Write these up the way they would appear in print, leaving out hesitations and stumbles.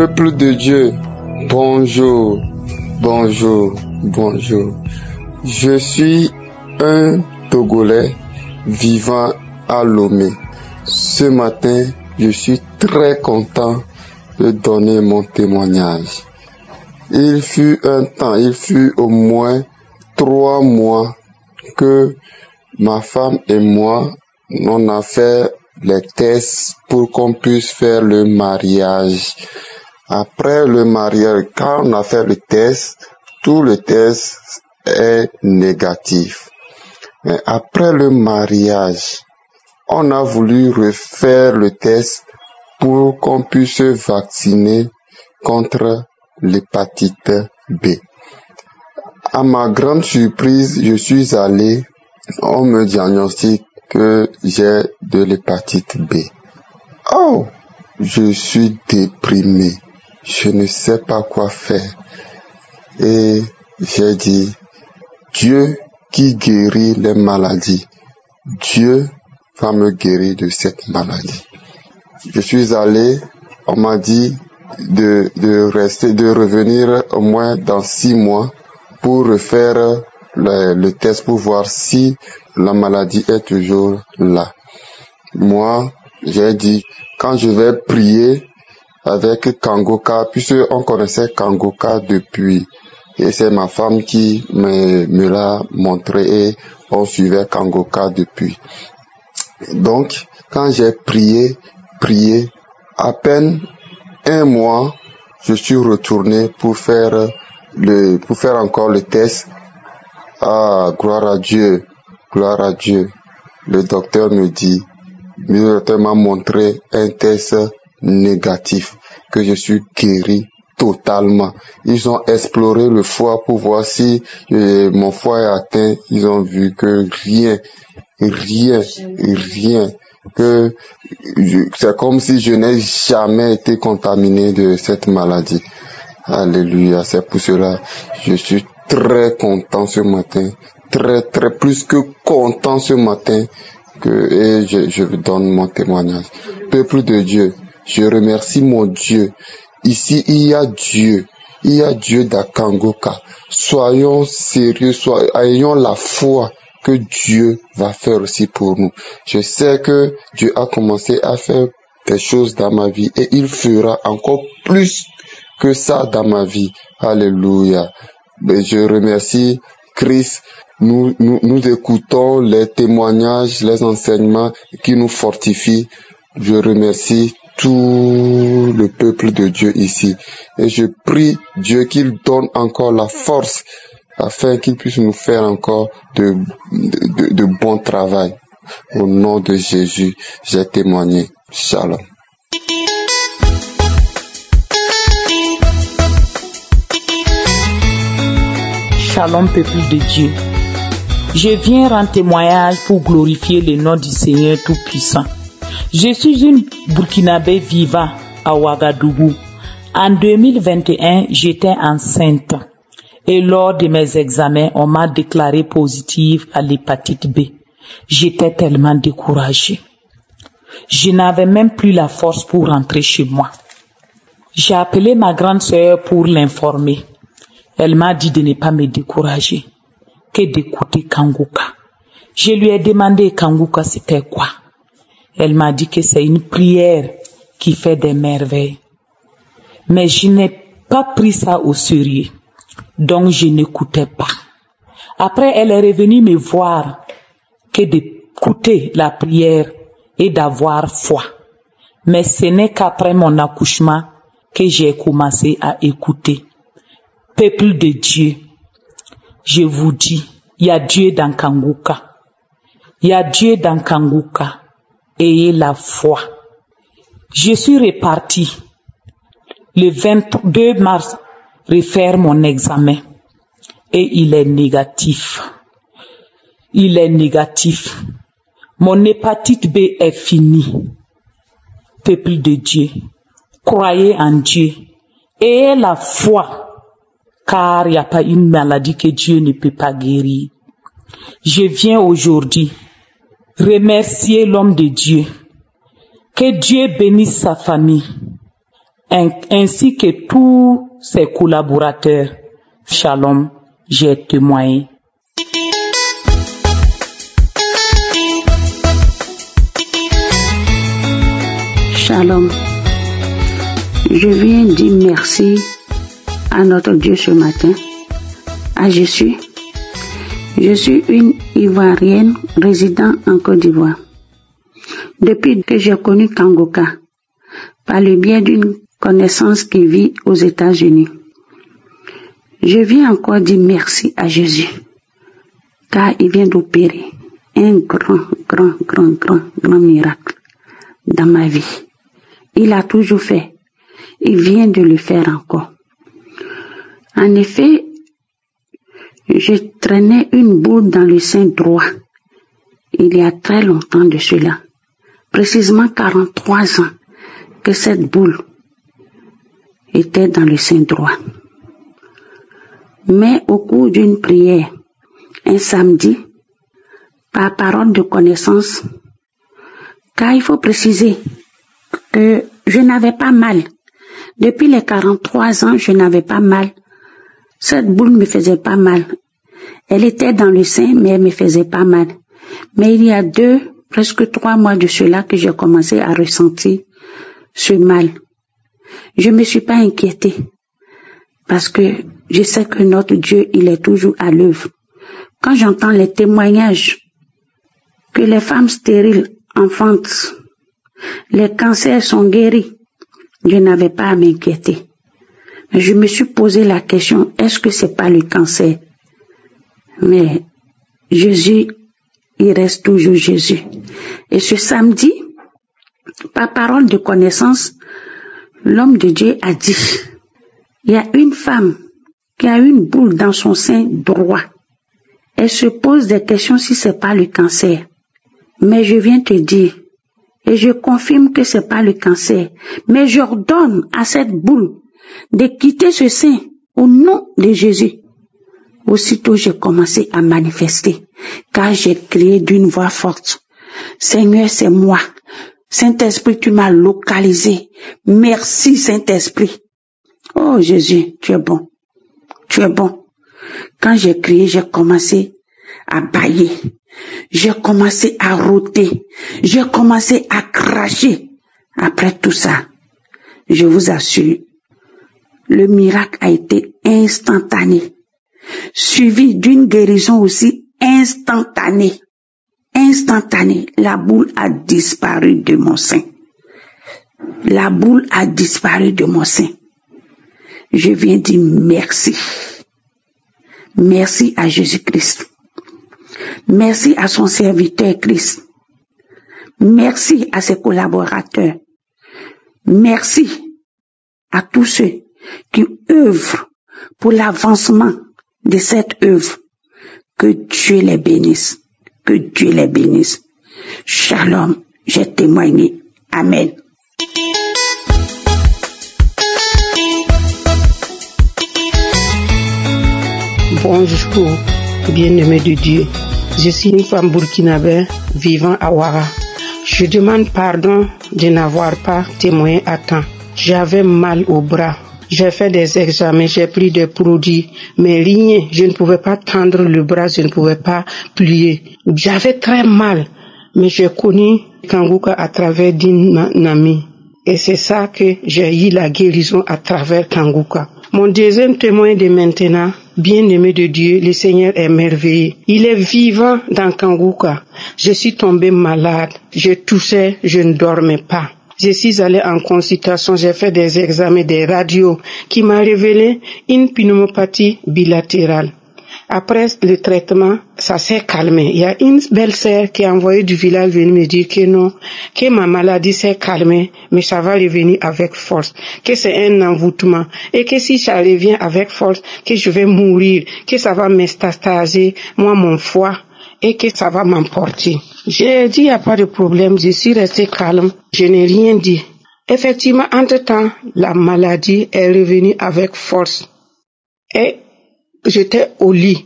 Peuple de Dieu, bonjour, bonjour, bonjour. Je suis un Togolais vivant à Lomé. Ce matin, je suis très content de donner mon témoignage. Il fut un temps, il fut au moins 3 mois que ma femme et moi, on a fait les tests pour qu'on puisse faire le mariage. Après le mariage, quand on a fait le test, tout le test est négatif. Mais après le mariage, on a voulu refaire le test pour qu'on puisse se vacciner contre l'hépatite B. À ma grande surprise, je suis allé, on me diagnostique que j'ai de l'hépatite B. Oh, je suis déprimé. Je ne sais pas quoi faire. Et j'ai dit, Dieu qui guérit les maladies, Dieu va me guérir de cette maladie. Je suis allé, on m'a dit de revenir au moins dans 6 mois pour refaire le test pour voir si la maladie est toujours là. Moi, j'ai dit, quand je vais prier avec Kangoka, puisque on connaissait Kangoka depuis, et c'est ma femme qui me l'a montré et on suivait Kangoka depuis. Donc, quand j'ai prié, à peine 1 mois, je suis retourné pour faire encore le test. Ah, gloire à Dieu, gloire à Dieu. Le docteur m'a montré un test négatif, que je suis guéri totalement. Ils ont exploré le foie pour voir si mon foie est atteint. Ils ont vu que rien, que c'est comme si je n'ai jamais été contaminé de cette maladie. Alléluia, c'est pour cela je suis très content ce matin, très plus que content ce matin et je donne mon témoignage. Peuple de Dieu, je remercie mon Dieu. Ici, il y a Dieu d'Akangoka. Soyons sérieux, ayons la foi que Dieu va faire aussi pour nous. Je sais que Dieu a commencé à faire des choses dans ma vie et il fera encore plus que ça dans ma vie. Alléluia. Je remercie Christ. Nous écoutons les témoignages, les enseignements qui nous fortifient. Je remercie tout le peuple de Dieu ici. Et je prie Dieu qu'il donne encore la force afin qu'il puisse nous faire encore de bon travail. Au nom de Jésus, j'ai témoigné. Shalom. Shalom, peuple de Dieu. Je viens rendre témoignage pour glorifier le nom du Seigneur Tout-Puissant. Je suis une Burkinabé vivant à Ouagadougou. En 2021, j'étais enceinte. Et lors de mes examens, on m'a déclaré positive à l'hépatite B. J'étais tellement découragée. Je n'avais même plus la force pour rentrer chez moi. J'ai appelé ma grande sœur pour l'informer. Elle m'a dit de ne pas me décourager, que d'écouter Kangoka. Je lui ai demandé Kangoka c'était quoi. Elle m'a dit que c'est une prière qui fait des merveilles. Mais je n'ai pas pris ça au sérieux. Donc je n'écoutais pas. Après, elle est revenue me voir que d'écouter la prière et d'avoir foi. Mais ce n'est qu'après mon accouchement que j'ai commencé à écouter. Peuple de Dieu, je vous dis, il y a Dieu dans Kangoka. Il y a Dieu dans Kangoka. Ayez la foi. Je suis reparti le 22 mars refaire mon examen et il est négatif. Il est négatif. Mon hépatite B est finie. Peuple de Dieu, croyez en Dieu. Ayez la foi. Car il n'y a pas une maladie que Dieu ne peut pas guérir. Je viens aujourd'hui remercier l'homme de Dieu. Que Dieu bénisse sa famille. ainsi que tous ses collaborateurs. Shalom, j'ai témoigné. Shalom. Je viens dire merci à notre Dieu ce matin, à Jésus. Je suis une Ivoirienne résidant en Côte d'Ivoire. Depuis que j'ai connu Kangoka, par le biais d'une connaissance qui vit aux États-Unis, je viens encore dire merci à Jésus, car il vient d'opérer un grand miracle dans ma vie. Il a toujours fait. Il vient de le faire encore. En effet, je traînais une boule dans le sein droit. Il y a très longtemps de cela. Précisément 43 ans que cette boule était dans le sein droit. Mais au cours d'une prière, un samedi, par parole de connaissance, car il faut préciser que je n'avais pas mal. Depuis les 43 ans, je n'avais pas mal. Cette boule me faisait pas mal. Elle était dans le sein, mais elle me faisait pas mal. Mais il y a presque 3 mois de cela que j'ai commencé à ressentir ce mal. Je ne me suis pas inquiétée parce que je sais que notre Dieu, il est toujours à l'œuvre. Quand j'entends les témoignages que les femmes stériles enfantent, les cancers sont guéris, je n'avais pas à m'inquiéter. Je me suis posé la question, est-ce que c'est pas le cancer? Mais Jésus, il reste toujours Jésus. Et ce samedi, par parole de connaissance, l'homme de Dieu a dit, il y a une femme qui a une boule dans son sein droit. Elle se pose des questions si c'est pas le cancer. Mais je viens te dire, et je confirme que c'est pas le cancer, mais j'ordonne à cette boule de quitter ce sein au nom de Jésus. Aussitôt j'ai commencé à manifester, car j'ai crié d'une voix forte, Seigneur, c'est moi. Saint-Esprit, tu m'as localisé. Merci, Saint-Esprit. Oh Jésus, tu es bon. Tu es bon. Quand j'ai crié, j'ai commencé à bâiller. J'ai commencé à rôter. J'ai commencé à cracher. Après tout ça, je vous assure, le miracle a été instantané, suivi d'une guérison aussi instantanée. Instantané, la boule a disparu de mon sein. La boule a disparu de mon sein. Je viens dire merci. Merci à Jésus-Christ. Merci à son serviteur Christ. Merci à ses collaborateurs. Merci à tous ceux qui œuvrent pour l'avancement de cette œuvre. Que Dieu les bénisse. Que Dieu les bénisse. Shalom, j'ai témoigné. Amen. Bonjour, bien-aimé de Dieu. Je suis une femme burkinabé vivant à Ouaga. Je demande pardon de n'avoir pas témoigné à temps. J'avais mal au bras. J'ai fait des examens, j'ai pris des produits, mais rien, je ne pouvais pas tendre le bras, je ne pouvais pas plier. J'avais très mal, mais j'ai connu Kangoka à travers d'une amie. Et c'est ça que j'ai eu la guérison à travers Kangoka. Mon deuxième témoin de maintenant, bien-aimé de Dieu, le Seigneur est merveilleux. Il est vivant dans Kangoka. Je suis tombée malade, je toussais, je ne dormais pas. Je suis allée en consultation, j'ai fait des examens, des radios qui m'ont révélé une pneumopathie bilatérale. Après le traitement, ça s'est calmé. Il y a une belle-sœur qui a envoyé du village venir me dire que non, que ma maladie s'est calmée, mais ça va revenir avec force, que c'est un envoûtement, et que si ça revient avec force, que je vais mourir, que ça va métastaser, moi, mon foie, et que ça va m'emporter. J'ai dit, il n'y a pas de problème, je suis restée calme, je n'ai rien dit. Effectivement, entre-temps, la maladie est revenue avec force. Et j'étais au lit.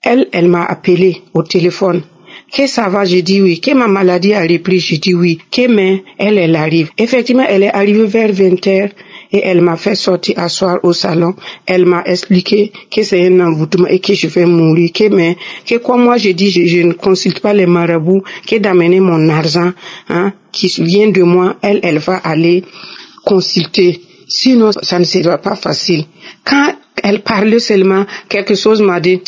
Elle m'a appelé au téléphone. Que ça va, je dis oui. Que ma maladie a repris, je dis oui. Que mais elle arrive. Effectivement, elle est arrivée vers 20h et elle m'a fait sortir asseoir au salon. Elle m'a expliqué que c'est un envoûtement et que je vais mourir, que comme moi je dis, je ne consulte pas les marabouts, que d'amener mon argent, qui vient de moi, elle va aller consulter. Sinon, ça ne sera pas facile. Quand elle parlait seulement, quelque chose m'a dit,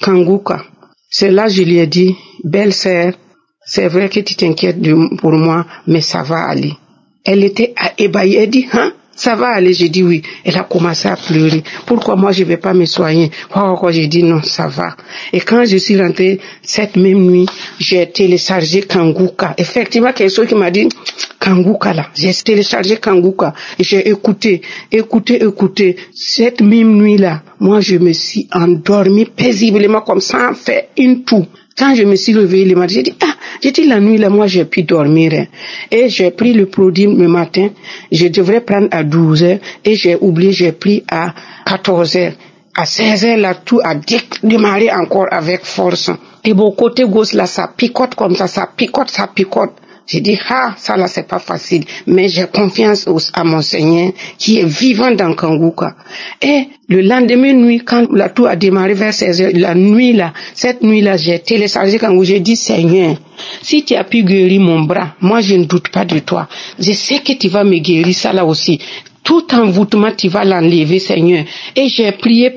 Kanguka. C'est là je lui ai dit, belle-sœur, c'est vrai que tu t'inquiètes pour moi, mais ça va aller. Elle était ébahie, elle dit, ça va aller. J'ai dit oui. Elle a commencé à pleurer. Pourquoi moi je vais pas me soigner? Pourquoi j'ai dit non, ça va. Et quand je suis rentrée cette même nuit, j'ai téléchargé Kanguka. Effectivement, quelque chose qui m'a dit Kanguka là. J'ai téléchargé Kanguka et j'ai écouté. Cette même nuit là, moi je me suis endormie paisiblement comme ça, en fait une toux. Quand je me suis levée le matin, j'ai dit la nuit là, moi j'ai pu dormir. Et j'ai pris le produit le matin, je devrais prendre à 12h et j'ai oublié, j'ai pris à 14h. À 16h là, tout a démarré encore avec force. Et mon côté gauche là, ça picote comme ça picote. J'ai dit, ça là c'est pas facile, mais j'ai confiance à mon Seigneur qui est vivant dans Kanguka. Et le lendemain nuit, quand la tour a démarré vers 16h, cette nuit là, j'ai téléchargé Kanguka, j'ai dit, Seigneur, si tu as pu guérir mon bras, moi je ne doute pas de toi. Je sais que tu vas me guérir ça là aussi. Tout envoûtement, tu vas l'enlever, Seigneur. Et j'ai prié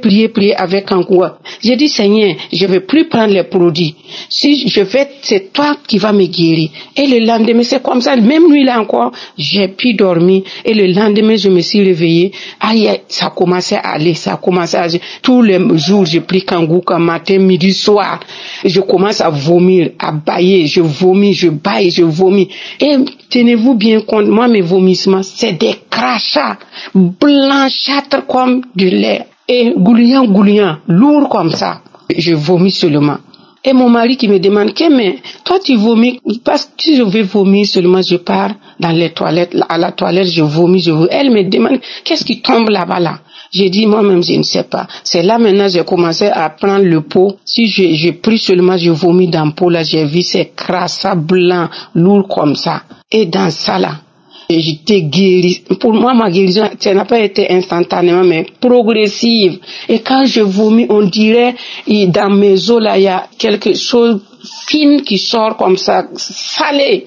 avec Kanguka. J'ai dit, Seigneur, je ne vais plus prendre les produits. Si je vais, c'est toi qui vas me guérir. Et le lendemain, c'est comme ça. Même nuit là encore, j'ai pu dormir. Et le lendemain, je me suis réveillée. Ça a commencé à aller, Tous les jours, j'ai pris Kanguka, matin, midi, soir. Je commence à vomir, à bailler. Je vomis, je baille, je vomis. Et tenez-vous bien compte, moi, mes vomissements, c'est des crachats blanchâtres comme du lait et gouliant, lourd comme ça. Je vomis seulement. Et mon mari qui me demande, mais toi tu vomis, parce que si je vais vomir seulement, je pars dans les toilettes, à la toilette, je vomis. Elle me demande, qu'est-ce qui tombe là-bas là? J'ai dit, moi-même, je ne sais pas. C'est là maintenant, j'ai commencé à prendre le pot. Si j'ai pris seulement, je vomis dans le pot là, j'ai vu ces crassats blancs, lourds comme ça. Et dans ça là, j'étais guérie. Pour moi, ma guérison, ça n'a pas été instantanément, mais progressive. Et quand je vomis, on dirait, dans mes os là, il y a quelque chose fine qui sort comme ça, salé.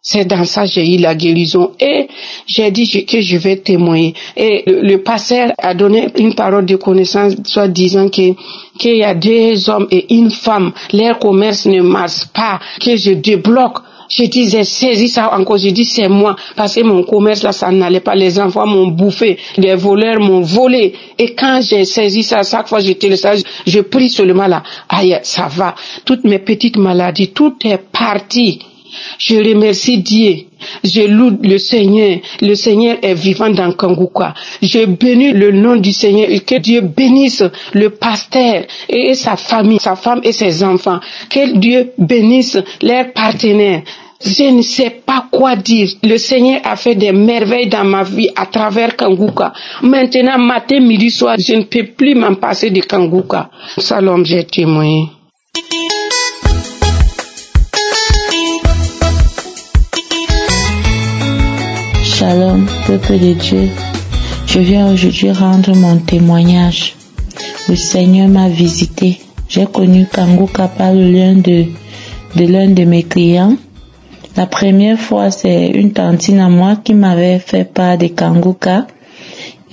C'est dans ça que j'ai eu la guérison. Et j'ai dit que je vais témoigner. Et le pasteur a donné une parole de connaissance, soit disant qu'il y a 2 hommes et une femme, leur commerce ne marche pas, que je débloque. Je dis, j'ai saisi ça encore, je dis, c'est moi, parce que mon commerce là, ça n'allait pas, les enfants m'ont bouffé, les voleurs m'ont volé, et quand j'ai saisi ça, chaque fois que je télécharge, je prie seulement là, ça va, toutes mes petites maladies, tout est parti. Je remercie Dieu, je loue le Seigneur est vivant dans Kanguka. Je bénis le nom du Seigneur et que Dieu bénisse le pasteur et sa famille, sa femme et ses enfants. Que Dieu bénisse leurs partenaires. Je ne sais pas quoi dire. Le Seigneur a fait des merveilles dans ma vie à travers Kanguka. Maintenant, matin, midi, soir, je ne peux plus m'en passer de Kanguka. Salom, j'ai témoigné. Shalom, peuple de Dieu. Je viens aujourd'hui rendre mon témoignage. Le Seigneur m'a visité. J'ai connu Kanguka par le lien de l'un de mes clients. La première fois, c'est une tantine à moi qui m'avait fait part de Kanguka.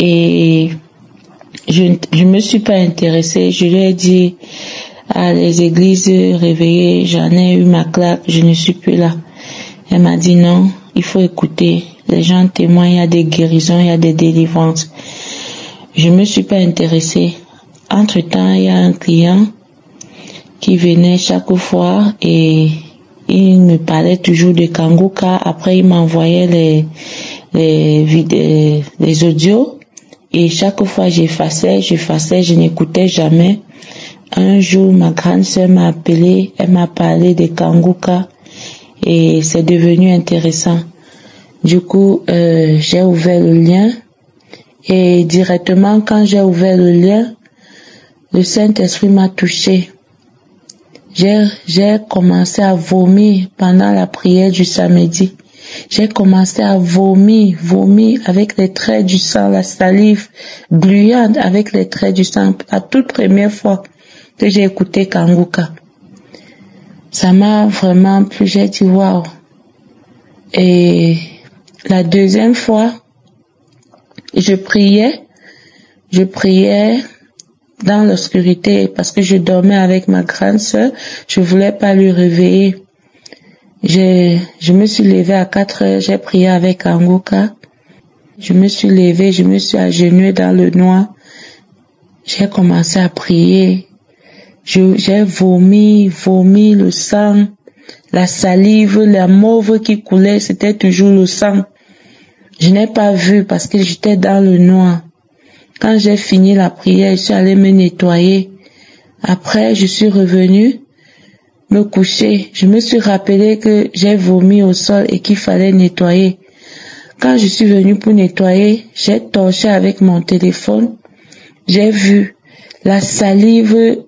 Et je me suis pas intéressée. Je lui ai dit à les églises réveillées, j'en ai eu ma claque, je ne suis plus là. Elle m'a dit non, il faut écouter. Les gens témoignent, il y a des guérisons, il y a des délivrances. Je me suis pas intéressée. Entre-temps, il y a un client qui venait chaque fois et il me parlait toujours de Kanguka. Après, il m'envoyait les audios et chaque fois j'effaçais, je n'écoutais jamais. Un jour, ma grande sœur m'a appelé, elle m'a parlé de Kanguka et c'est devenu intéressant. Du coup, j'ai ouvert le lien et directement quand j'ai ouvert le lien, le Saint-Esprit m'a touché. J'ai commencé à vomir pendant la prière du samedi. J'ai commencé à vomir avec les traits du sang, la salive gluante avec les traits du sang. La toute première fois que j'ai écouté Kanguka, ça m'a vraiment plu. J'ai dit waouh. Et la deuxième fois, je priais dans l'obscurité parce que je dormais avec ma grande sœur. Je voulais pas lui réveiller. Je me suis levée à 4 heures, j'ai prié avec Kanguka. Je me suis levée, je me suis agenouillée dans le noir. J'ai commencé à prier. J'ai vomi le sang, la salive, la mauve qui coulait, c'était toujours le sang. Je n'ai pas vu parce que j'étais dans le noir. Quand j'ai fini la prière, je suis allée me nettoyer. Après, je suis revenue me coucher. Je me suis rappelé que j'ai vomi au sol et qu'il fallait nettoyer. Quand je suis venue pour nettoyer, j'ai torché avec mon téléphone. J'ai vu la salive.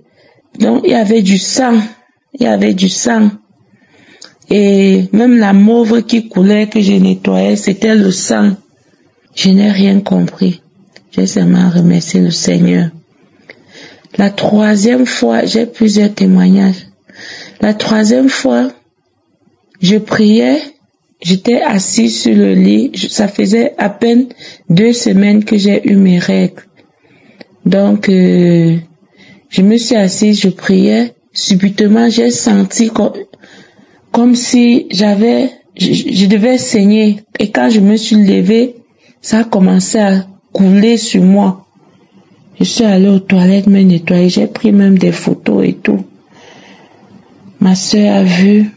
Donc, il y avait du sang. Et même la mauve qui coulait que je nettoyais, c'était le sang. Je n'ai rien compris. J'ai seulement remercié le Seigneur. La troisième fois, j'ai plusieurs témoignages. La troisième fois, je priais, j'étais assise sur le lit. Ça faisait à peine 2 semaines que j'ai eu mes règles. Donc, je me suis assise, je priais. Subitement, j'ai senti comme si je devais saigner. Et quand je me suis levée, ça a commencé à couler sur moi. Je suis allée aux toilettes me nettoyer. J'ai pris même des photos et tout. Ma sœur a vu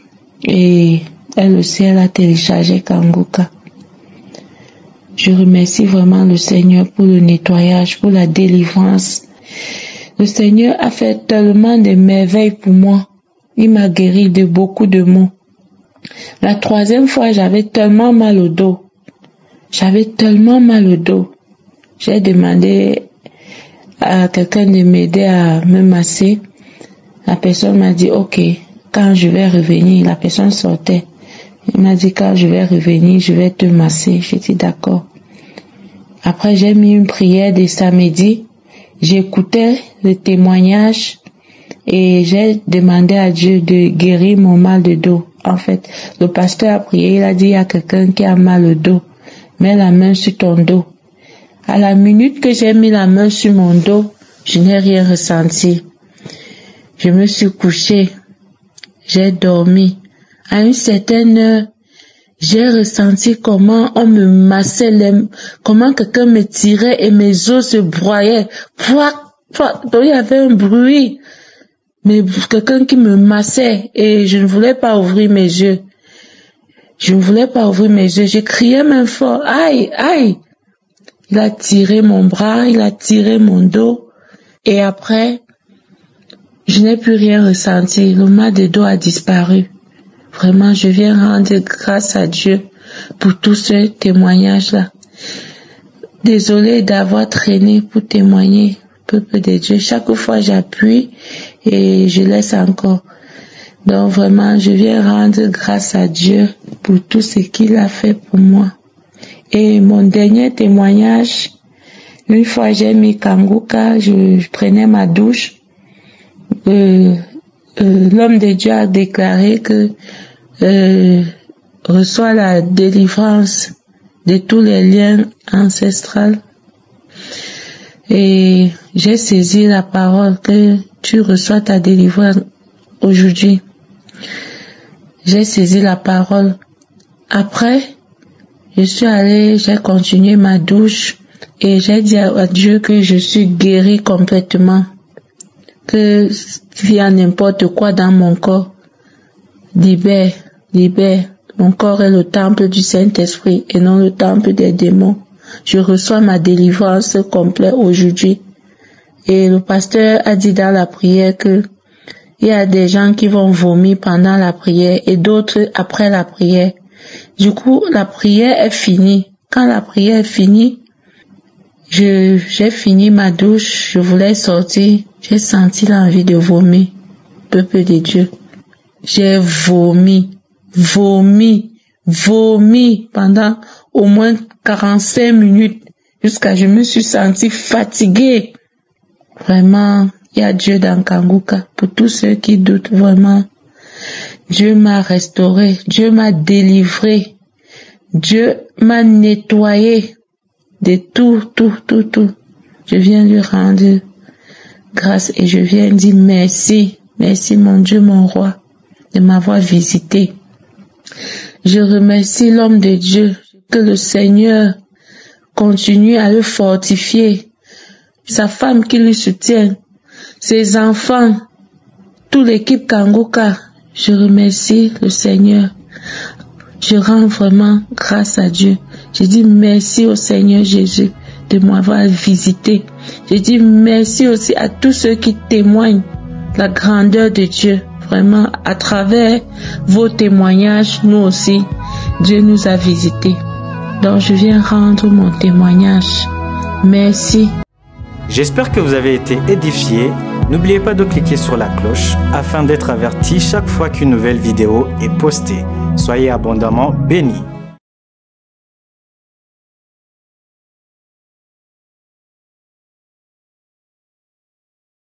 et elle aussi, elle a téléchargé Kanguka. Je remercie vraiment le Seigneur pour le nettoyage, pour la délivrance. Le Seigneur a fait tellement de merveilles pour moi. Il m'a guéri de beaucoup de maux. La troisième fois, j'avais tellement mal au dos. J'ai demandé à quelqu'un de m'aider à me masser. La personne m'a dit, ok, quand je vais revenir, la personne sortait. Il m'a dit, quand je vais revenir, je vais te masser. J'ai dit, d'accord. Après, j'ai mis une prière de samedi. J'écoutais le témoignage et j'ai demandé à Dieu de guérir mon mal de dos. En fait, le pasteur a prié, il a dit, il y a quelqu'un qui a mal au dos. Mets la main sur ton dos. À la minute que j'ai mis la main sur mon dos, je n'ai rien ressenti. Je me suis couchée. J'ai dormi. À une certaine heure, j'ai ressenti comment on me massait comment quelqu'un me tirait et mes os se broyaient. Donc il y avait un bruit. Mais quelqu'un qui me massait et je ne voulais pas ouvrir mes yeux. Je criais même fort. Aïe, aïe. Il a tiré mon bras, il a tiré mon dos. Et après, je n'ai plus rien ressenti. Le mal de dos a disparu. Vraiment, je viens rendre grâce à Dieu pour tout ce témoignage-là. Désolée d'avoir traîné pour témoigner, peuple de Dieu. Chaque fois, j'appuie et je laisse encore. Donc vraiment, je viens rendre grâce à Dieu pour tout ce qu'il a fait pour moi. Et mon dernier témoignage, une fois j'ai mis Kanguka, je prenais ma douche. L'homme de Dieu a déclaré que reçoit la délivrance de tous les liens ancestraux. Et j'ai saisi la parole que tu reçois ta délivrance aujourd'hui. J'ai saisi la parole. Après, je suis allée, j'ai continué ma douche et j'ai dit à Dieu que je suis guérie complètement. Que s'il y a n'importe quoi dans mon corps, libère. Mon corps est le temple du Saint-Esprit et non le temple des démons. Je reçois ma délivrance complète aujourd'hui. Et le pasteur a dit dans la prière que il y a des gens qui vont vomir pendant la prière et d'autres après la prière. Du coup, la prière est finie. Quand la prière est finie, j'ai fini ma douche, je voulais sortir, j'ai senti l'envie de vomir. Peuple de Dieu. J'ai vomi vomi pendant au moins 45 minutes jusqu'à je me suis sentie fatiguée. Vraiment, il y a Dieu dans Kanguka. Pour tous ceux qui doutent, vraiment, Dieu m'a restauré, Dieu m'a délivré, Dieu m'a nettoyé de tout. Je viens lui rendre grâce et je viens dire merci. Merci mon Dieu, mon roi, de m'avoir visité. Je remercie l'homme de Dieu, que le Seigneur continue à le fortifier, sa femme qui lui soutient, ses enfants, toute l'équipe Kanguka. Je remercie le Seigneur. Je rends vraiment grâce à Dieu. Je dis merci au Seigneur Jésus de m'avoir visité. Je dis merci aussi à tous ceux qui témoignent la grandeur de Dieu. Vraiment, à travers vos témoignages, nous aussi, Dieu nous a visités. Donc, je viens rendre mon témoignage. Merci. J'espère que vous avez été édifiés. N'oubliez pas de cliquer sur la cloche afin d'être averti chaque fois qu'une nouvelle vidéo est postée. Soyez abondamment bénis.